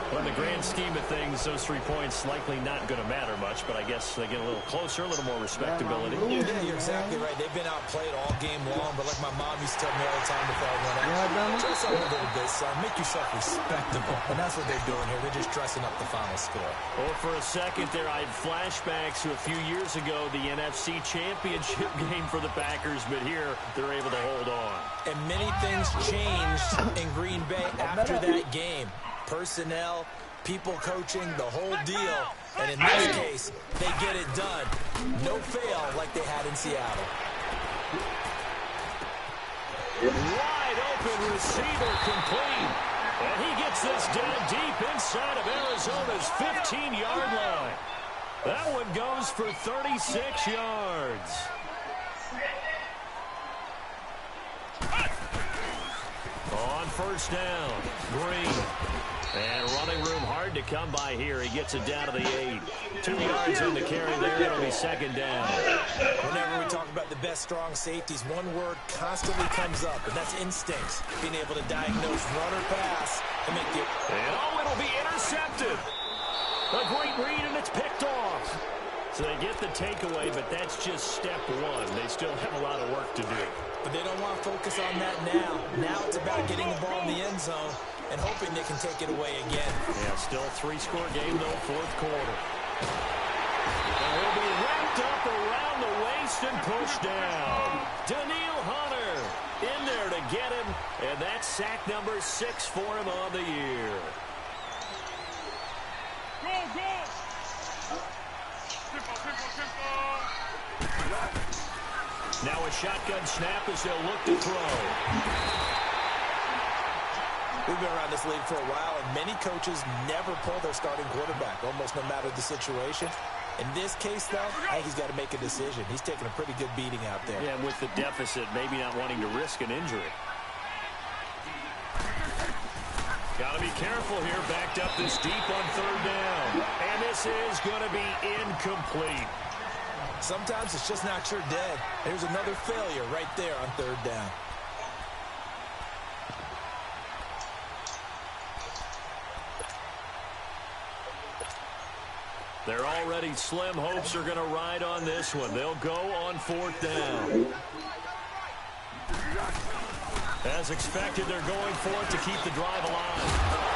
Well, in the grand scheme of things, those 3 points likely not going to matter much, but I guess they get a little closer, a little more respectability. Yeah, you're exactly right. They've been outplayed all game long, but like my mom used to tell me all the time before I went out, dress up a little bit, son. Make yourself respectable. And that's what they're doing here. They're just dressing up the final score. Oh, for a second there, I had flashbacks to a few years ago, the NFC Championship game for the Packers, but here they're able to hold on. And many things changed in Green Bay after that game. Personnel, people coaching, the whole deal. And in this case, they get it done. No fail like they had in Seattle. Wide open receiver complete. And he gets this down deep inside of Arizona's 15-yard line. That one goes for 36 yards. On first down, Green. And running room hard to come by here. He gets it down to the 8. 2 yards in the carry there. It'll be 2nd down. Whenever we talk about the best strong safeties, one word constantly comes up, and that's instincts. Being able to diagnose run or pass and make the... And it'll be intercepted. A great read, and it's picked off. So they get the takeaway, but that's just step 1. They still have a lot of work to do. But they don't want to focus on that now. Now it's about getting the ball in the end zone and hoping they can take it away again. Yeah, still a 3-score game, though, 4th quarter. And he'll be wrapped up around the waist and pushed down. Daniil Hunter in there to get him, and that's sack number 6 for him on the year. Go, go! Now a shotgun snap as they'll look to throw. We've been around this league for a while, and many coaches never pull their starting quarterback, almost no matter the situation. In this case, though, I think he's got to make a decision. He's taking a pretty good beating out there. Yeah, and with the deficit, maybe not wanting to risk an injury. Got to be careful here, backed up this deep on 3rd down. And this is going to be incomplete. Sometimes it's just not your day. There's another failure right there on 3rd down. They're already slim hopes are going to ride on this one. They'll go on 4th down. As expected, they're going for it to keep the drive alive.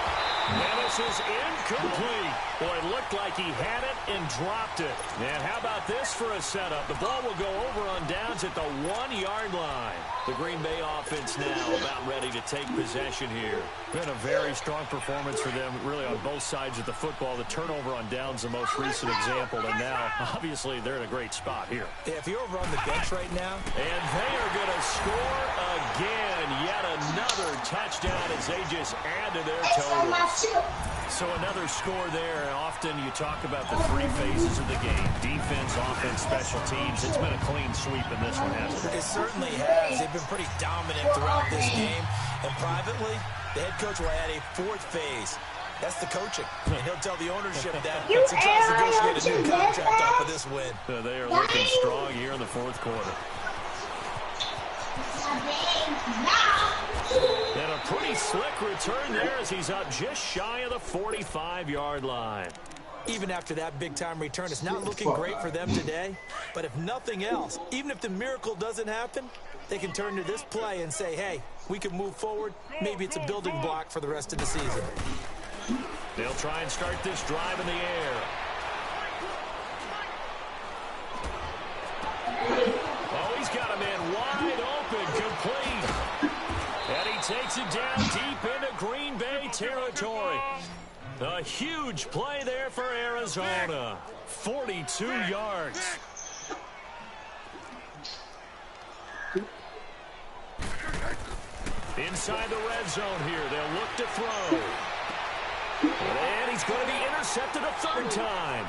And this is incomplete. Boy, it looked like he had it and dropped it. And how about this for a setup? The ball will go over on downs at the 1-yard line. The Green Bay offense now about ready to take possession here. Been a very strong performance for them, really on both sides of the football. The turnover on downs, the most recent example. And now, obviously, they're in a great spot here. Yeah, if you're over on the bench right now. And they are going to score again. Yet another touchdown as they just add to their total. So another score there. Often you talk about the 3 phases of the game. Defense, offense, special teams. It's been a clean sweep in this one, hasn't it? It certainly has. They've been pretty dominant throughout this game. And privately, the head coach will add a 4th phase. That's the coaching. And he'll tell the ownership that he tries to negotiate a new contract off of this win. They are looking strong here in the 4th quarter. And a pretty slick return there as he's up just shy of the 45-yard line. Even after that big-time return, it's not looking great for them today. But if nothing else, even if the miracle doesn't happen, they can turn to this play and say, hey, we can move forward. Maybe it's a building block for the rest of the season. They'll try and start this drive in the air. Oh, he's got a man wide open, complete. And he takes it down deep into Green Bay territory. A huge play there for Arizona. 42 yards. Inside the red zone here. They'll look to throw. And he's going to be intercepted a third time.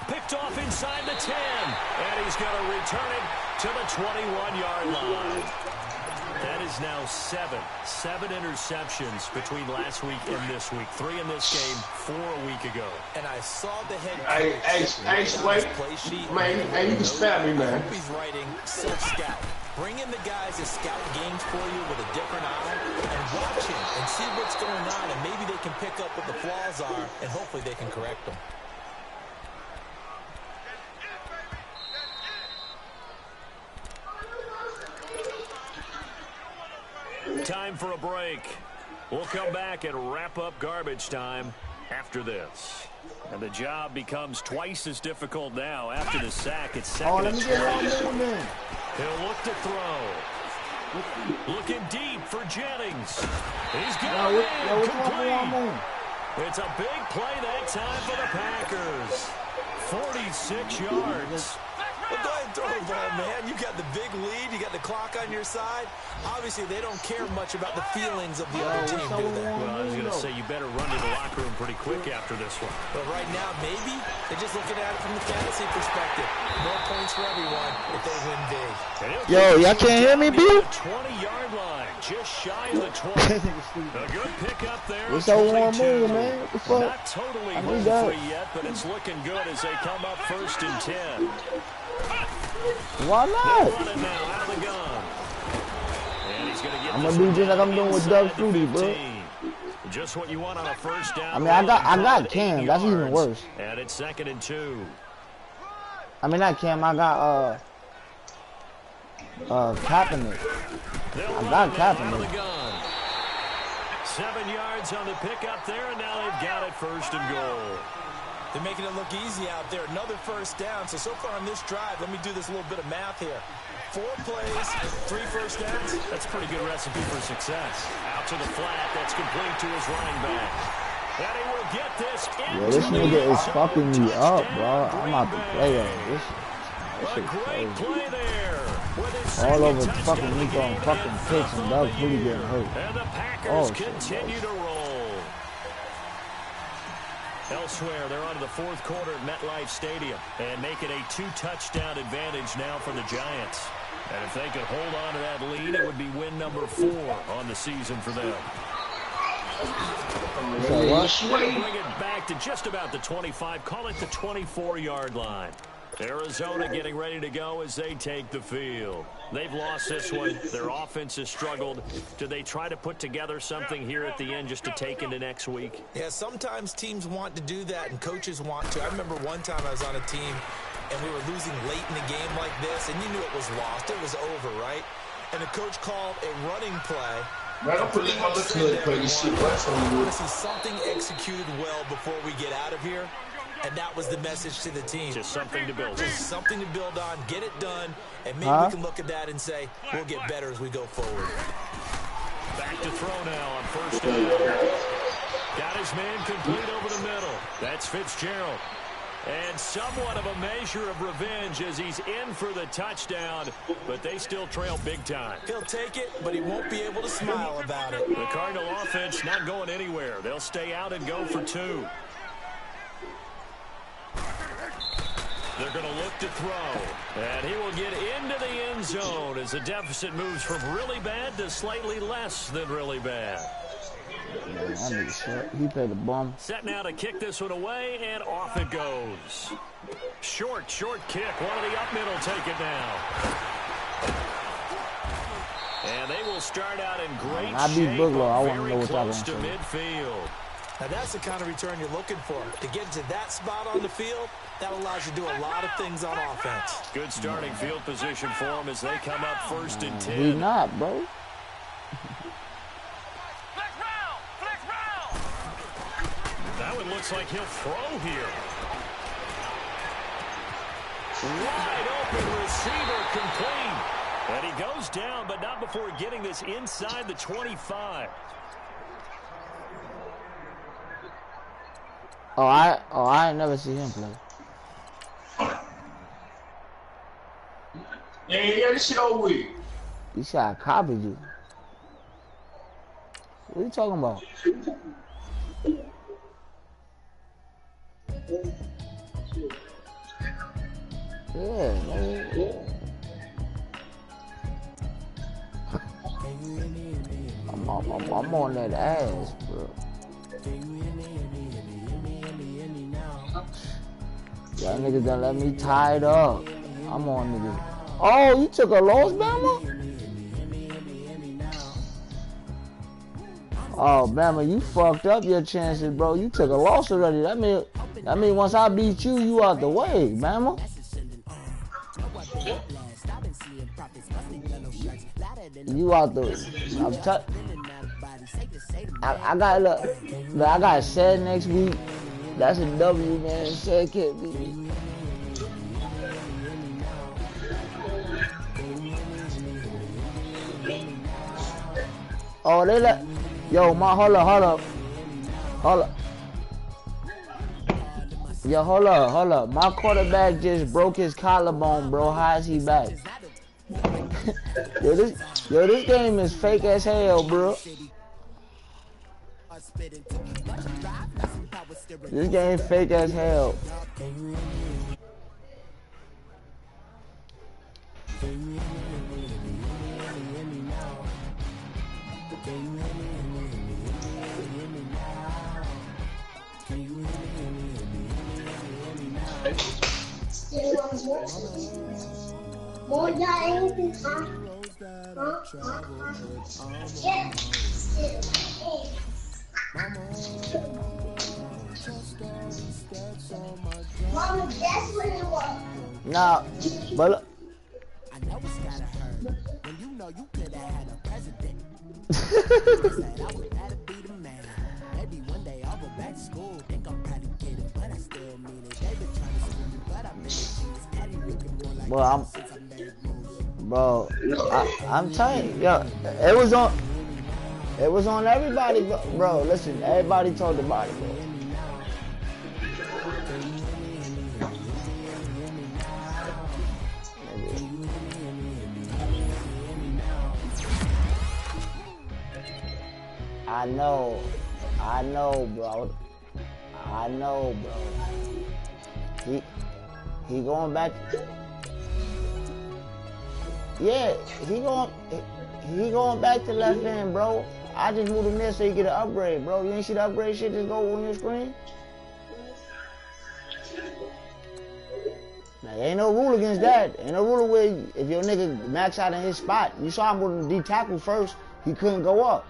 Picked off inside the 10. And he's going to return it to the 21-yard line. That is now seven interceptions between last week and this week. 3 in this game, 4 a week ago. And I saw the head Hey, wait. Man, hey, you can spam me, man. He's writing self-scout. Bring in the guys that scout games for you with a different eye and watch him and see what's going on, and maybe they can pick up what the flaws are, and hopefully they can correct them. Time for a break. We'll come back and wrap up garbage time after this. And the job becomes twice as difficult now after the sack. It's second and 20. He'll look to throw. Looking deep for Jennings. He's got it complete. It's a big play that time for the Packers. 46 yards. Well, go ahead and throw the ball, man. You got the big lead. You got the clock on your side. Obviously, they don't care much about the feelings of the other team, do they? Well, I was going to say, you better run to the locker room pretty quick after this one. But right now, maybe they're just looking at it from the fantasy perspective. More points for everyone if they win big. Yo, y'all can't hear me, B? 20-yard line, just shy of the 20. A good pick up there. What's that one move, man? What the fuck? Not totally home-free yet, but it's looking good as they come up 1st and 10. Why not? Now, out of the gun. And he's gonna get I'm gonna do just like I'm doing with Doug Flutie, bro. Just what you want on a first down. I mean, I got Cam. That's even worse. And it's 2nd and 2. I mean, not Cam. I got Kaepernick. I got Kaepernick. 7 yards on the pickup there, and now they've got it 1st and goal. They're making it look easy out there. Another first down. So far on this drive, let me do this little bit of math here. 4 plays, 3 first downs. That's a pretty good recipe for success. Out to the flat. That's complete to his running back. And he will get this into this nigga is fucking me up, bro. I'm about to play on this. A great play there. All over fucking Nico and fucking picks, and Doug Flutie getting hurt. And the Packers continue to roll. Elsewhere, they're on to the 4th quarter at MetLife Stadium and make it a 2-touchdown advantage now for the Giants. And if they could hold on to that lead, it would be win number 4 on the season for them. Bring it back to just about the 25, call it the 24-yard line. Arizona getting ready to go as they take the field. They've lost this one. Their offense has struggled. Do they try to put together something here at the end just to take into next week? Yeah, sometimes teams want to do that and coaches want to. I remember one time I was on a team and we were losing late in the game like this, and you knew it was lost. It was over, right? And the coach called a running play. Man, I'm pretty much looking at this shit. I want to see something executed well before we get out of here. And that was the message to the team. Just something to build on. Just something to build on, get it done, and maybe we can look at that and say, we'll get better as we go forward. Back to throw now on 1st down. Got his man complete over the middle. That's Fitzgerald. And somewhat of a measure of revenge as he's in for the touchdown, but they still trail big time. He'll take it, but he won't be able to smile about it. The Cardinal offense not going anywhere. They'll stay out and go for 2. They're going to look to throw. And he will get into the end zone as the deficit moves from really bad to slightly less than really bad. He played the bum. Set now to kick this one away, and off it goes. Short kick. One of the up middle take it now. And they will start out in great shape. I want to know what close to midfield. Now, that's the kind of return you're looking for. To get to that spot on the field, that allows you to do a lot of things on offense. Good starting field position for them as they come up 1st and 10. He not, bro. That one looks like he'll throw here. Wide open receiver complete. And he goes down, but not before getting this inside the 25. I ain't never seen him play. Yeah, this shit over with. You said I copied you. What are you talking about? Yeah, man. I'm on that ass, bro. Y'all niggas done let me tie it up. I'm on niggas. Oh, you took a loss, Bama? Oh, Bama, you fucked up your chances, bro. You took a loss already. That mean once I beat you, you out the way, Bama. You out the. I got said next week. That's a W, man. Said can't beat me. Oh, they let. Yo, hold up. Yo, hold up. My quarterback just broke his collarbone, bro. How is he back? Yo, this game is fake as hell, bro. This game fake as hell. Mama, that's what it was. Nah, but look. I know it's gotta hurt when you know you could have had a president. Said I would rather be the man. Maybe one day I'll go back to school. Think I'm proud to get it, but I still mean it. They've been trying to screw me, but I've been cheese. Patty looking more like I'm telling you, yo, it was on everybody, bro. Listen, everybody told the body, bro. I know, bro. He going back. Yeah, he going back to left end, bro. I just moved him there so you get an upgrade, bro. You ain't see the upgrade shit just go on your screen? Now, ain't no rule against that. Ain't no rule where if your nigga max out in his spot. You saw him with the D tackle first, he couldn't go up.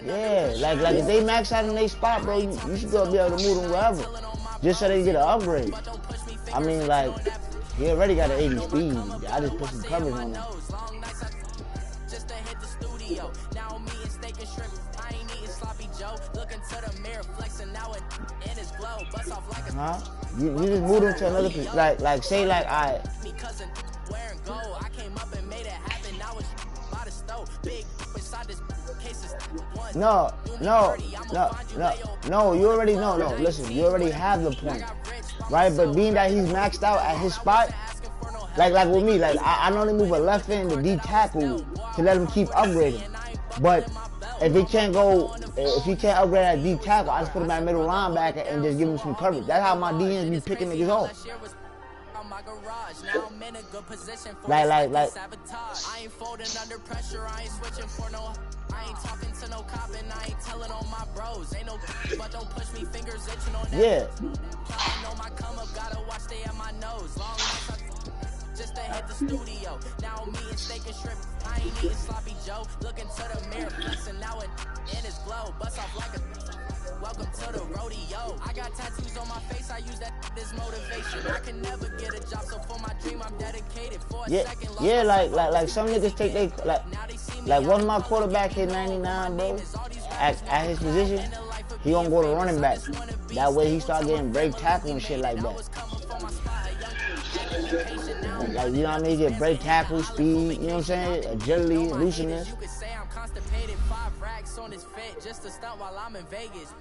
Yeah, like if they max out in their spot, bro, you should be able to move them wherever. Just so they get an upgrade. I mean, like, he already got an 80 speed. I just put some coverage on him. Huh? You just move them to another place. Like say like I. No, you already know. No, listen, you already have the point, right? But being that he's maxed out at his spot, like with me, like I normally move a left end to D tackle to let him keep upgrading. But if he can't upgrade at D tackle, I just put him at middle linebacker and just give him some coverage. That's how my DNs be picking niggas off. Like. I ain't folding under pressure. I ain't switching for no. I ain't talking to no cop and I ain't telling on my bros. Ain't no but don't push me fingers itching on that. Yeah. I know my come up, gotta watch they at my nose. Long just to hit the studio. Now I'm eating steak and shrimp. I ain't eating sloppy Joe. Looking to the mirror, flexing now it in his glow. Bust off like a. Welcome to the rodeo. I got tattoos on my face. I use that as motivation. I can never get a job, so for my dream I'm dedicated. For a second, yeah, like some niggas take they like one of my quarterbacks hit 99, bro. At his position, he gonna go to running back. That way he start getting break tackle and shit like that. Like, you know what I mean? Get break tackle, speed, you know what I'm saying? Agility, looseness. You could say I'm constipated. 5 racks on his fit just to stunt while I'm in Vegas.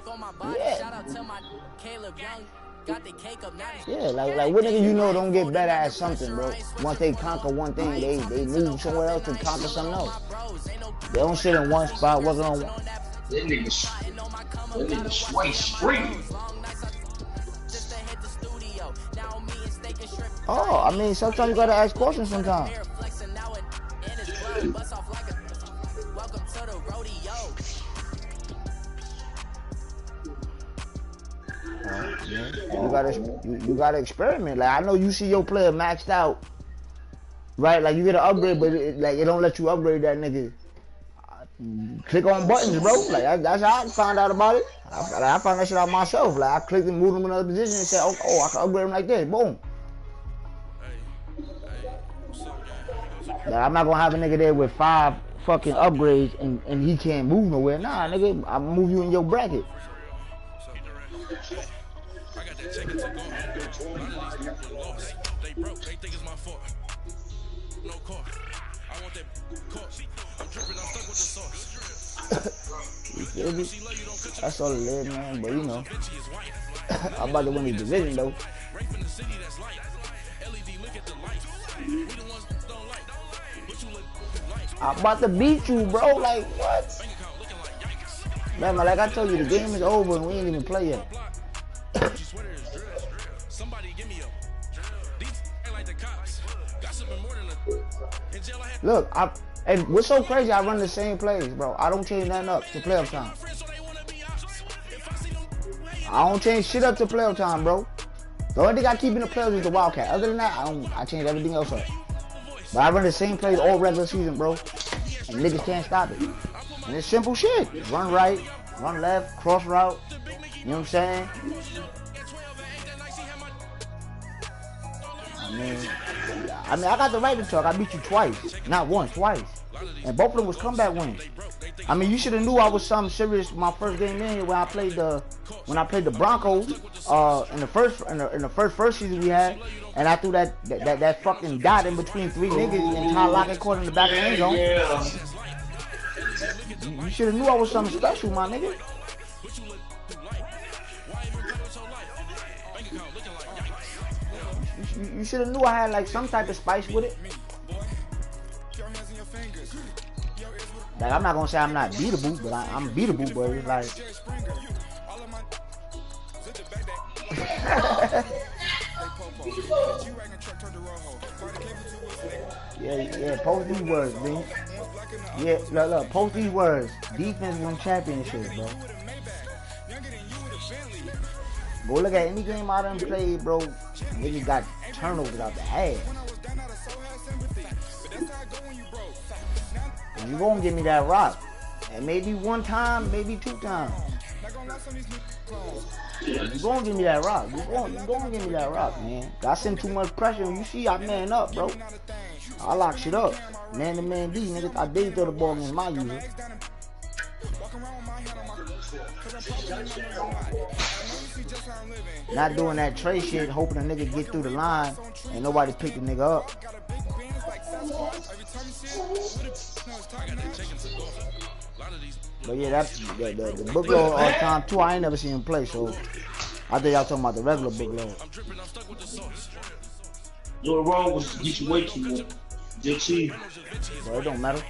For my body, shout out to my Caleb Young. Got the cake up now. Yeah, like what nigga you know don't get better at something, bro. Once they conquer one thing, they move somewhere else to conquer something else. They don't sit in one spot working on one. That nigga sway straight. Oh, I mean, sometimes you gotta ask questions sometimes. You gotta experiment. Like, I know you see your player maxed out, right? Like, you get an upgrade, but it don't let you upgrade that nigga. Click on buttons, bro. Like, that's how I found out about it. I found that shit out myself. Like, I clicked and moved him in another position and said, oh, I can upgrade him like this. Boom. Like, I'm not gonna have a nigga there with 5 fucking upgrades and he can't move nowhere. Nah, nigga, I'll move you in your bracket. I got that ticket to go. A lot of these people lost. They broke. They think it's my fault. No car. I want that car. I'm dripping. I'm stuck with the sauce. You feel me? That's all it is, man. But you know, I'm about to win the division though. I'm about to beat you, bro. Like what? Man, like I told you, the game is over and we ain't even play yet. Look, and what's so crazy, I run the same plays, bro. I don't change nothing up to playoff time. I don't change shit up to playoff time, bro. The only thing I keep in the playoffs is the Wildcat. Other than that, I change everything else up. But I run the same plays all regular season, bro. And niggas can't stop it. And it's simple shit. Run right, run left, cross route. You know what I'm saying? I mean, I got the right to talk. I beat you twice. Not once, twice. And both of them was comeback wins. I mean, you should have knew I was something serious my first game in here when I played the Broncos in the first season we had, and I threw that fucking dot in between 3 niggas and Ty Lockett caught in the back of the end zone. You should have knew I was something special, my nigga. You should have knew I had like some type of spice with it. Like, I'm not gonna say I'm not beatable, but I'm beatable, but it's like yeah, post these words, man. Yeah, look, post these words. Defense won championships, bro. Go look at any game I done played, bro. Niggas got turnovers out the ass. And you gonna give me that rock. And maybe 1 time, maybe 2 times. You gonna give me that rock. You gonna give me that rock, man. I send too much pressure. You see, I man up, bro. I lock shit up. Man to man D, niggas. I did throw the ball against my user. Not doing that trade shit, hoping a nigga get through the line and nobody pick the nigga up. But yeah, that's the book load all the time too. I ain't never seen him play, so I think y'all talking about the regular book load. You know what wrong was get you way too much. Just see. But it don't matter.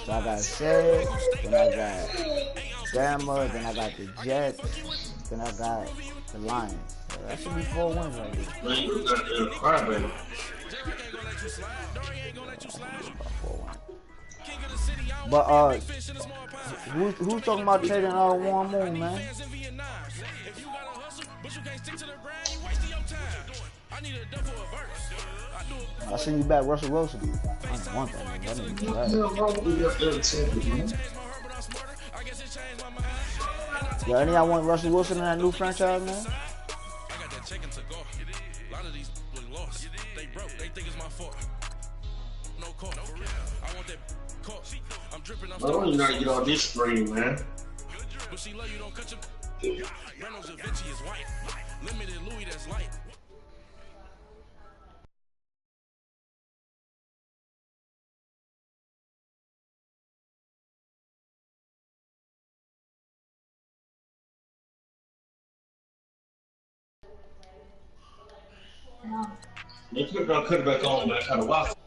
So I got Shed, then I got Bama, then I got the Jets, then I got the Lions. So that should be 4 wins right there. But who's talking about trading Warren Moon, man? I send you back Russell Wilson. I don't want that, man. That nigga's trash. Yo, any of y'all want Russell Wilson in that new franchise, man? I don't even know how to get on this screen, man. They put it back on, man. Kind of wild.